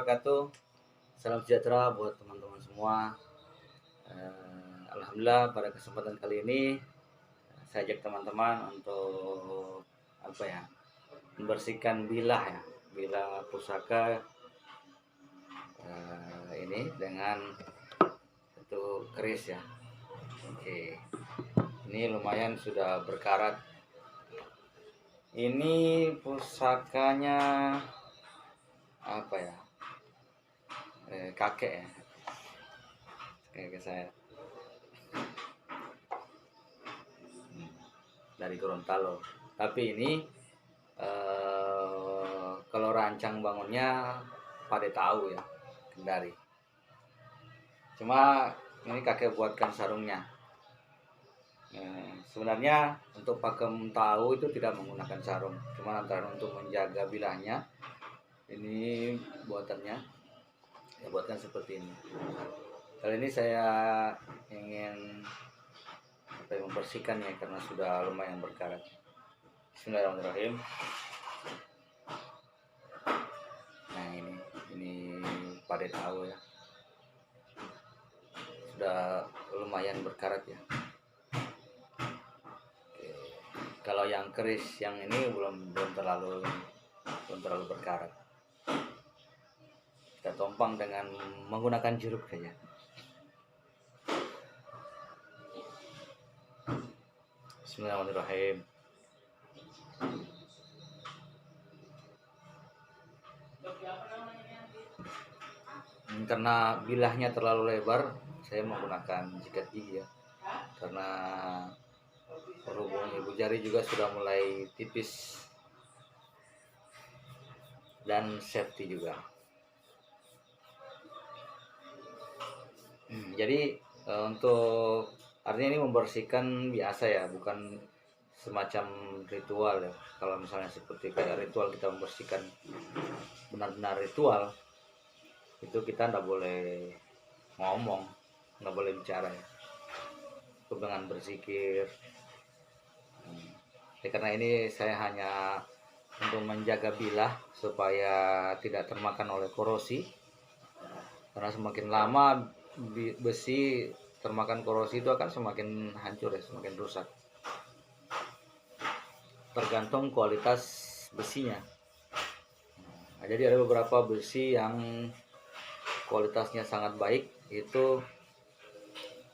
wabarakatuh. Salam sejahtera buat teman-teman semua. Alhamdulillah pada kesempatan kali ini saya ajak teman-teman untuk membersihkan bilah pusaka ini dengan satu keris ya. Oke, ini lumayan sudah berkarat. Ini pusakanya kakek ya, kakek saya dari Gorontalo. Tapi ini kalau rancang bangunnya pada tahu ya, Kendari. Cuma ini kakek buatkan sarungnya. Sebenarnya untuk pakem tahu itu tidak menggunakan sarung, cuma antara untuk menjaga bilahnya. Ini buatannya ya, buatkan seperti ini. Kali ini saya ingin membersihkan ya, karena sudah lumayan berkarat. Bismillahirrahmanirrahim. Nah ini pada tahu ya, sudah lumayan berkarat ya. Oke. Kalau yang keris yang ini belum terlalu berkarat. Kita tompang dengan menggunakan jeruk saja. Bismillahirrahmanirrahim. Karena bilahnya terlalu lebar, saya menggunakan sikat gigi ya. Karena berhubung ibu jari juga sudah mulai tipis dan safety juga. Jadi untuk artinya ini membersihkan biasa ya, bukan semacam ritual ya. Kalau misalnya seperti kayak ritual kita membersihkan benar-benar ritual, itu kita nggak boleh ngomong, nggak boleh bicara ya, itu dengan berzikir. Karena ini saya hanya untuk menjaga bilah supaya tidak termakan oleh korosi, karena semakin lama besi termakan korosi itu akan semakin hancur ya, semakin rusak, tergantung kualitas besinya. Nah, jadi ada beberapa besi yang kualitasnya sangat baik, itu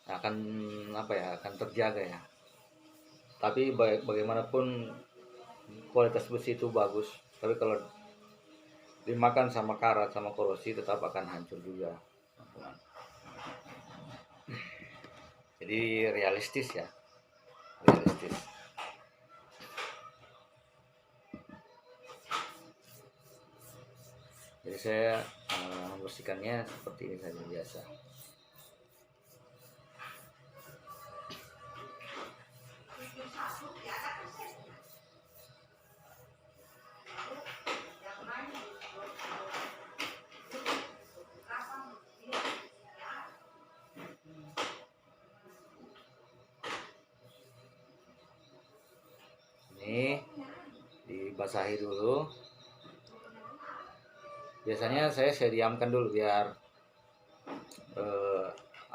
akan akan terjaga ya. Tapi bagaimanapun kualitas besi itu bagus, tapi kalau dimakan sama karat sama korosi tetap akan hancur juga. Jadi realistis ya, realistis. Jadi saya membersihkannya seperti ini saja biasa. Ini dibasahi dulu. Biasanya saya diamkan dulu biar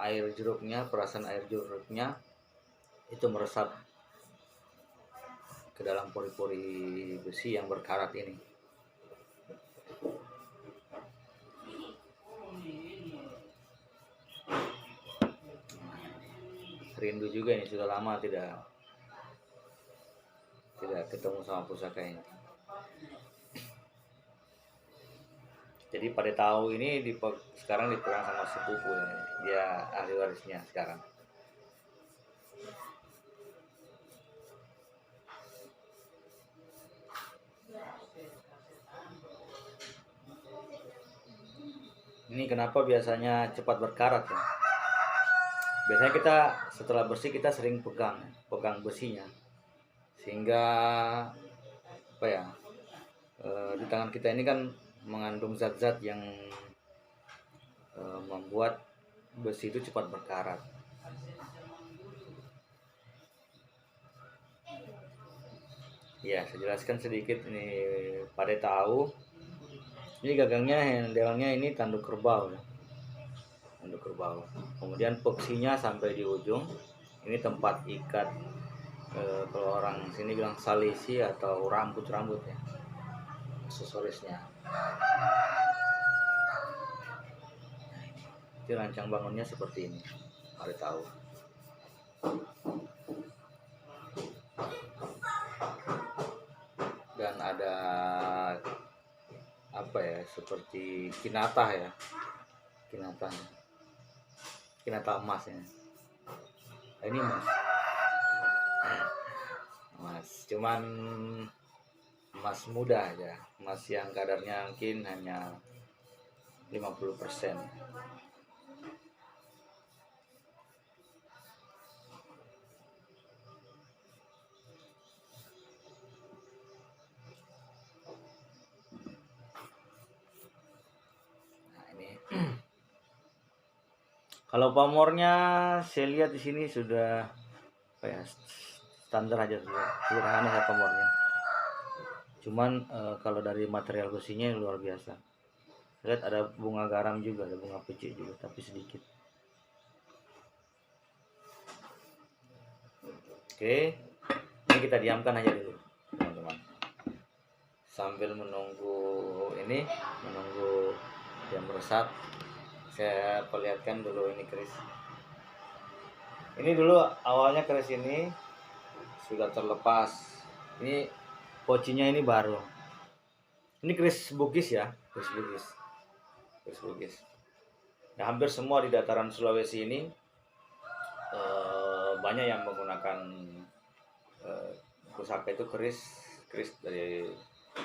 air jeruknya, perasan air jeruknya itu meresap ke dalam pori-pori besi yang berkarat ini. Rindu juga ini, sudah lama tidak ketemu sama pusaka ini. Jadi pada tahu ini sekarang dipegang sama sepupu ya. Dia ahli warisnya sekarang. Ini kenapa biasanya cepat berkarat ya? Biasanya kita setelah bersih kita sering pegang besinya, sehingga di tangan kita ini kan mengandung zat-zat yang membuat besi itu cepat berkarat. Ya, saya jelaskan sedikit ini pada tahu. Ini gagangnya, handelnya ini tanduk kerbau ya. Tanduk kerbau. Kemudian peksinya sampai di ujung. Ini tempat ikat, kalau orang sini bilang salisi atau rambut-rambut ya, aksesorisnya. Itu rancang bangunnya seperti ini. Mari tahu. Dan ada apa ya, seperti kinatah ya, kinatah emas ya. Ini emas cuman emas muda aja, emas yang kadarnya mungkin hanya 50%. Nah, ini kalau pamornya saya lihat di sini sudah apa ya, standar aja, sederhana ya pamornya. Cuman kalau dari material besinya luar biasa. Lihat ada bunga garam juga, ada bunga peci juga, tapi sedikit. Oke, ini kita diamkan aja dulu, teman-teman. Sambil menunggu dia meresap, saya perlihatkan dulu ini keris. Ini dulu awalnya keris ini sudah terlepas. Ini pocinya ini baru. Ini keris Bugis ya, keris Bugis. Nah, hampir semua di dataran Sulawesi ini banyak yang menggunakan pusaka itu keris dari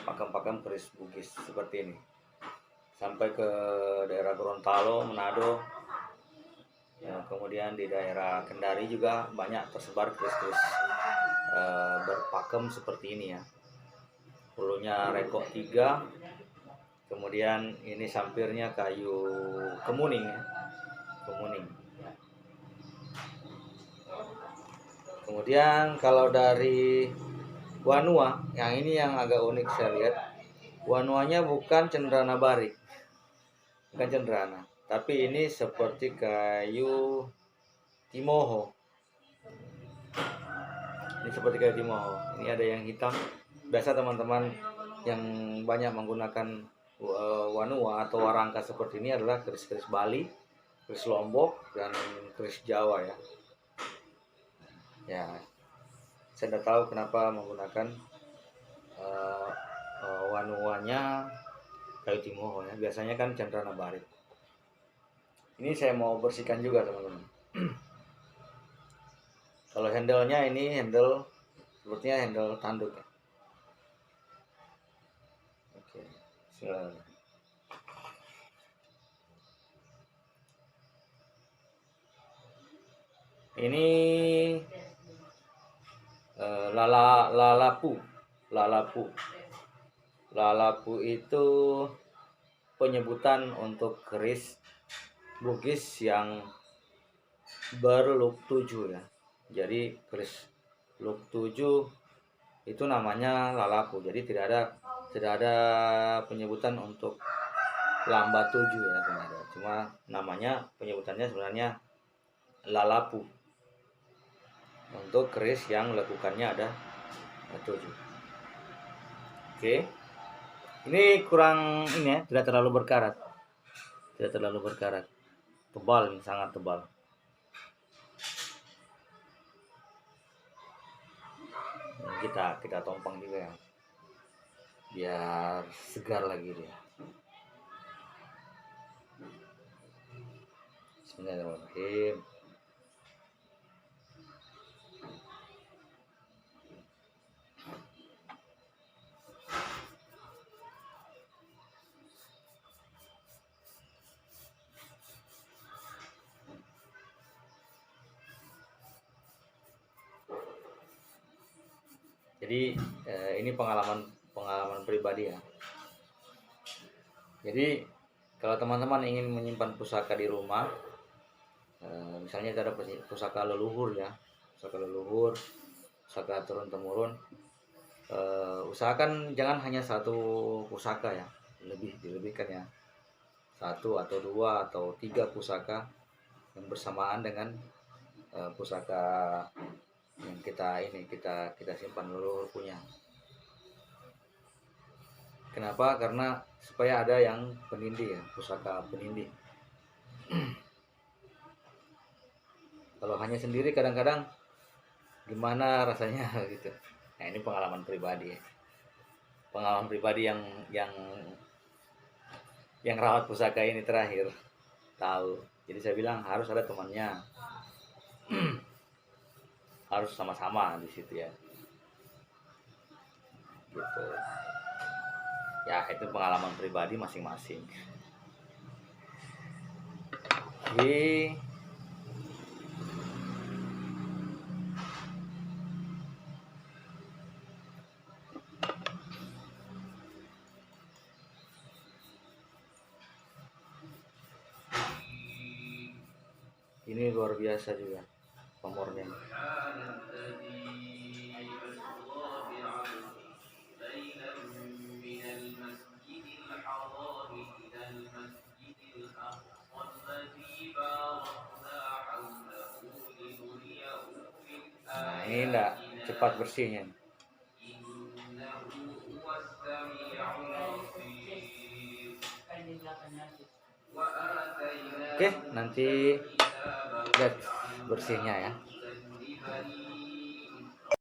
pakem-pakem keris Bugis seperti ini. Sampai ke daerah Gorontalo, Manado, ya, kemudian di daerah Kendari juga banyak tersebar keris-keris berpakem seperti ini ya. Bulunya rekok 3, kemudian ini sampirnya kayu kemuning ya, kemuning. Kemudian kalau dari wanua, yang ini yang agak unik saya lihat, wanuanya bukan cenderana barik, bukan cenderana, tapi ini seperti kayu timoho. Ini seperti kayu timoho. Ini ada yang hitam. Biasa teman-teman yang banyak menggunakan wanua atau warangka seperti ini adalah keris-keris Bali, keris Lombok, dan keris Jawa ya. Ya, saya tidak tahu kenapa menggunakan wanuanya kayu timoho ya. Biasanya kan cenderana barik. Ini saya mau bersihkan juga teman-teman. Kalau handle-nya ini sepertinya handle tanduk ya. Oke, silakan. Ini lalapu. Lalapu itu penyebutan untuk keris Bugis yang berlook 7 ya. Jadi keris look 7 itu namanya lalapu. Jadi tidak ada penyebutan untuk lambat 7 ya, tidak ada. Cuma namanya, penyebutannya sebenarnya lalapu untuk keris yang lekukannya ada 7. Oke. Ini kurang ini ya, tidak terlalu berkarat. Tebal, ini sangat tebal. Nah, kita tompang juga ya, biar segar lagi dia. Bismillahirrahmanirrahim. Jadi ini pengalaman pribadi ya. Jadi kalau teman-teman ingin menyimpan pusaka di rumah, misalnya ada pusaka leluhur ya, pusaka turun temurun, usahakan jangan hanya satu pusaka ya, dilebihkan ya, 1 atau 2 atau 3 pusaka yang bersamaan dengan pusaka yang kita simpan dulu punya. Kenapa? Karena supaya ada yang penindih ya, pusaka penindih. Kalau hanya sendiri kadang-kadang gimana rasanya gitu. Nah, ini pengalaman pribadi ya. Pengalaman pribadi yang rawat pusaka ini terakhir tahu. Jadi saya bilang harus ada temannya. Harus sama-sama di situ ya. Gitu. Ya, itu pengalaman pribadi masing-masing. Jadi ini luar biasa juga pamornya. Nah, ini enggak cepat bersihnya. Oke, nanti lihat bersihnya ya.